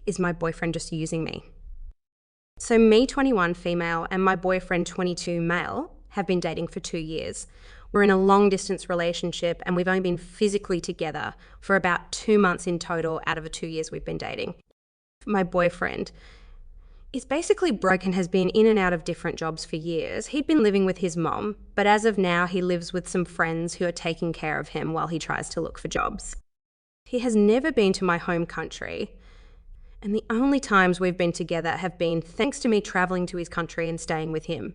is my boyfriend just using me? So me, 21, female, and my boyfriend, 22, male, have been dating for 2 years. We're in a long-distance relationship and we've only been physically together for about 2 months in total out of the 2 years we've been dating. My boyfriend is basically broke and has been in and out of different jobs for years. He'd been living with his mom, but as of now, he lives with some friends who are taking care of him while he tries to look for jobs. He has never been to my home country, and the only times we've been together have been thanks to me traveling to his country and staying with him.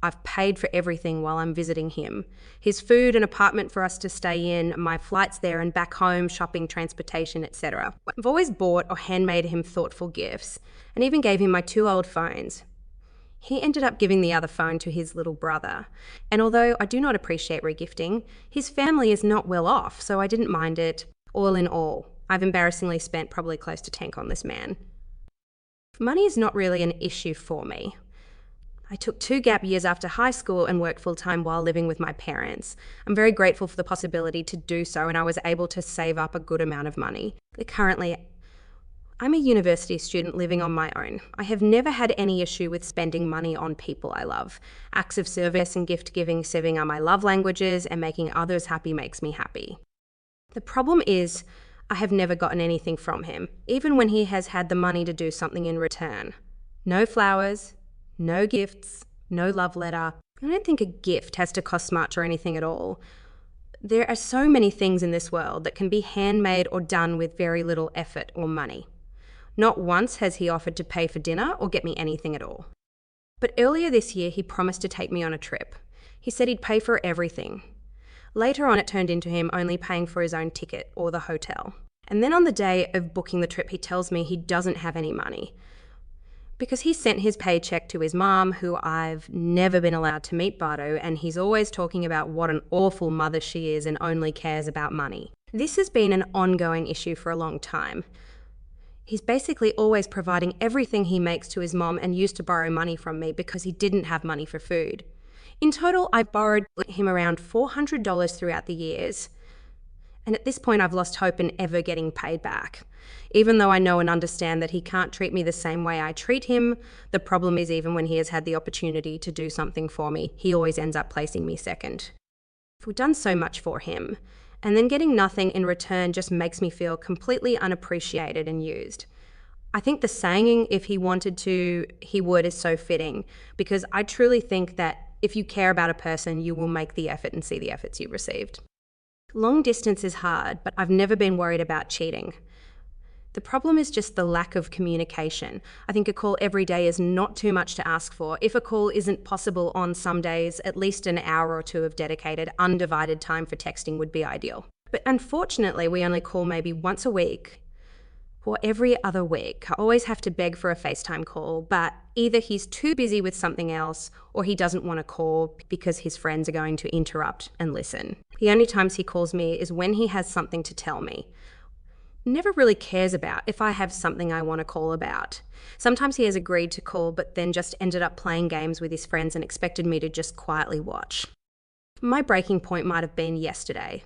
I've paid for everything while I'm visiting him. His food, an apartment for us to stay in, my flights there and back home, shopping, transportation, etc. I've always bought or handmade him thoughtful gifts and even gave him my 2 old phones. He ended up giving the other phone to his little brother. And although I do not appreciate regifting, his family is not well off, so I didn't mind it. All in all, I've embarrassingly spent probably close to 10 on this man. Money is not really an issue for me. I took 2 gap years after high school and worked full-time while living with my parents. I'm very grateful for the possibility to do so, and I was able to save up a good amount of money. Currently, I'm a university student living on my own. I have never had any issue with spending money on people I love. Acts of service and gift-giving serving are my love languages, and making others happy makes me happy. The problem is, I have never gotten anything from him, even when he has had the money to do something in return. No flowers, no gifts, no love letter. I don't think a gift has to cost much or anything at all. There are so many things in this world that can be handmade or done with very little effort or money. Not once has he offered to pay for dinner or get me anything at all. But earlier this year, he promised to take me on a trip. He said he'd pay for everything. Later on, it turned into him only paying for his own ticket or the hotel. And then on the day of booking the trip, he tells me he doesn't have any money, because he sent his paycheck to his mom, who I've never been allowed to meet Bardo, and he's always talking about what an awful mother she is and only cares about money. This has been an ongoing issue for a long time. He's basically always providing everything he makes to his mom and used to borrow money from me because he didn't have money for food. In total, I've borrowed him around $400 throughout the years. And at this point, I've lost hope in ever getting paid back. Even though I know and understand that he can't treat me the same way I treat him, the problem is even when he has had the opportunity to do something for me, he always ends up placing me second. We've done so much for him, and then getting nothing in return just makes me feel completely unappreciated and used. I think the saying, if he wanted to, he would, is so fitting, because I truly think that if you care about a person, you will make the effort and see the efforts you received. Long distance is hard, but I've never been worried about cheating. The problem is just the lack of communication. I think a call every day is not too much to ask for. If a call isn't possible on some days, at least an hour or 2 of dedicated, undivided time for texting would be ideal. But unfortunately, we only call maybe once a week or every other week. I always have to beg for a FaceTime call, but either he's too busy with something else or he doesn't want to call because his friends are going to interrupt and listen. The only times he calls me is when he has something to tell me. Never really cares about if I have something I want to call about. Sometimes he has agreed to call, but then just ended up playing games with his friends and expected me to just quietly watch. My breaking point might have been yesterday.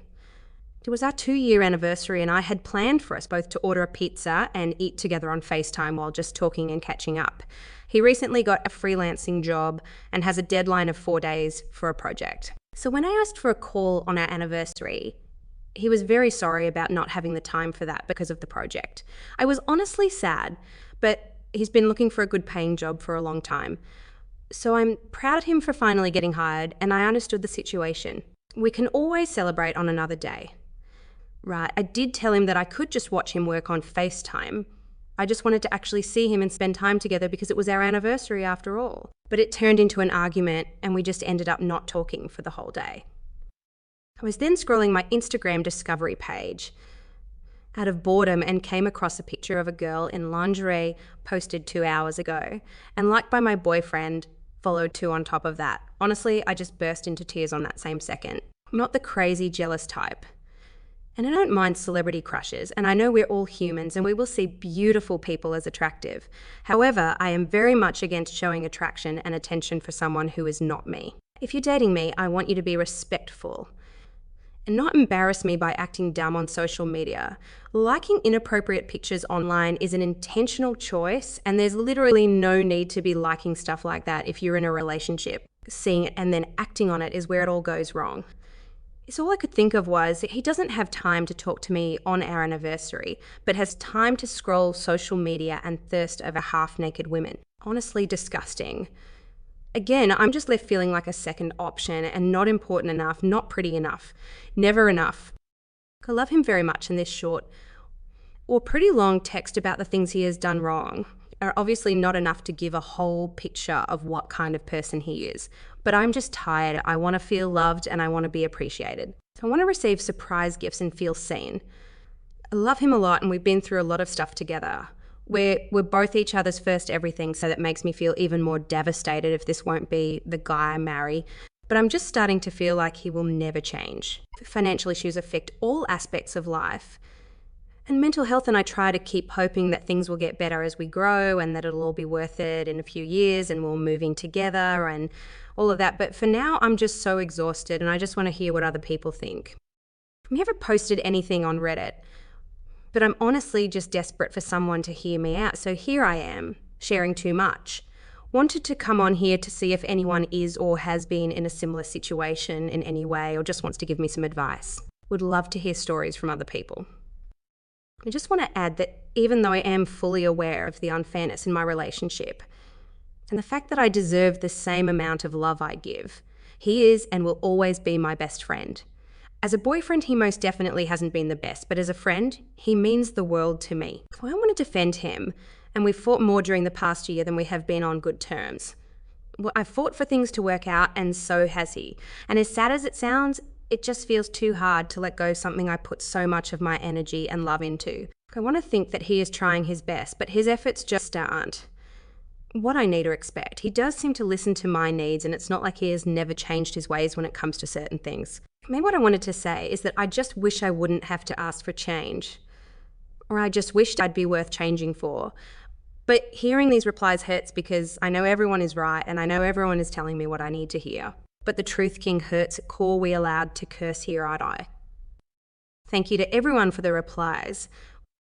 It was our 2-year anniversary and I had planned for us both to order a pizza and eat together on FaceTime while just talking and catching up. He recently got a freelancing job and has a deadline of 4 days for a project. So when I asked for a call on our anniversary, he was very sorry about not having the time for that because of the project. I was honestly sad, but he's been looking for a good paying job for a long time. So I'm proud of him for finally getting hired, and I understood the situation. We can always celebrate on another day. Right, I did tell him that I could just watch him work on FaceTime. I just wanted to actually see him and spend time together because it was our anniversary after all. But it turned into an argument and we just ended up not talking for the whole day. I was then scrolling my Instagram discovery page out of boredom and came across a picture of a girl in lingerie posted 2 hours ago, and liked by my boyfriend, followed 2 on top of that. Honestly, I just burst into tears on that same second. I'm not the crazy jealous type. And I don't mind celebrity crushes, and I know we're all humans and we will see beautiful people as attractive. However, I am very much against showing attraction and attention for someone who is not me. If you're dating me, I want you to be respectful and not embarrass me by acting dumb on social media. Liking inappropriate pictures online is an intentional choice, and there's literally no need to be liking stuff like that if you're in a relationship. Seeing it and then acting on it is where it all goes wrong. So all I could think of was he doesn't have time to talk to me on our anniversary, but has time to scroll social media and thirst over half-naked women. Honestly disgusting. Again, I'm just left feeling like a second option and not important enough, not pretty enough, never enough. I love him very much, and this short or pretty long text about the things he has done wrong are obviously not enough to give a whole picture of what kind of person he is. But I'm just tired. I want to feel loved and I want to be appreciated. I want to receive surprise gifts and feel seen. I love him a lot and we've been through a lot of stuff together. We're both each other's first everything, so that makes me feel even more devastated if this won't be the guy I marry. But I'm just starting to feel like he will never change. Financial issues affect all aspects of life. And mental health, and I try to keep hoping that things will get better as we grow and that it'll all be worth it in a few years and we're moving together and all of that. But for now, I'm just so exhausted and I just want to hear what other people think. I never posted anything on Reddit, but I'm honestly just desperate for someone to hear me out. So here I am, sharing too much. Wanted to come on here to see if anyone is or has been in a similar situation in any way or just wants to give me some advice. Would love to hear stories from other people. I just want to add that even though I am fully aware of the unfairness in my relationship and the fact that I deserve the same amount of love I give, he is and will always be my best friend. As a boyfriend, he most definitely hasn't been the best, but as a friend, he means the world to me. I want to defend him, and we've fought more during the past year than we have been on good terms. Well, I've fought for things to work out, and so has he. And as sad as it sounds, it just feels too hard to let go of something I put so much of my energy and love into. I want to think that he is trying his best, but his efforts just aren't what I need or expect. He does seem to listen to my needs, and it's not like he has never changed his ways when it comes to certain things. Maybe what I wanted to say is that I just wish I wouldn't have to ask for change, or I just wished I'd be worth changing for. But hearing these replies hurts because I know everyone is right and I know everyone is telling me what I need to hear. But the truth king hurts at core we allowed to curse here, aren't I? Thank you to everyone for the replies.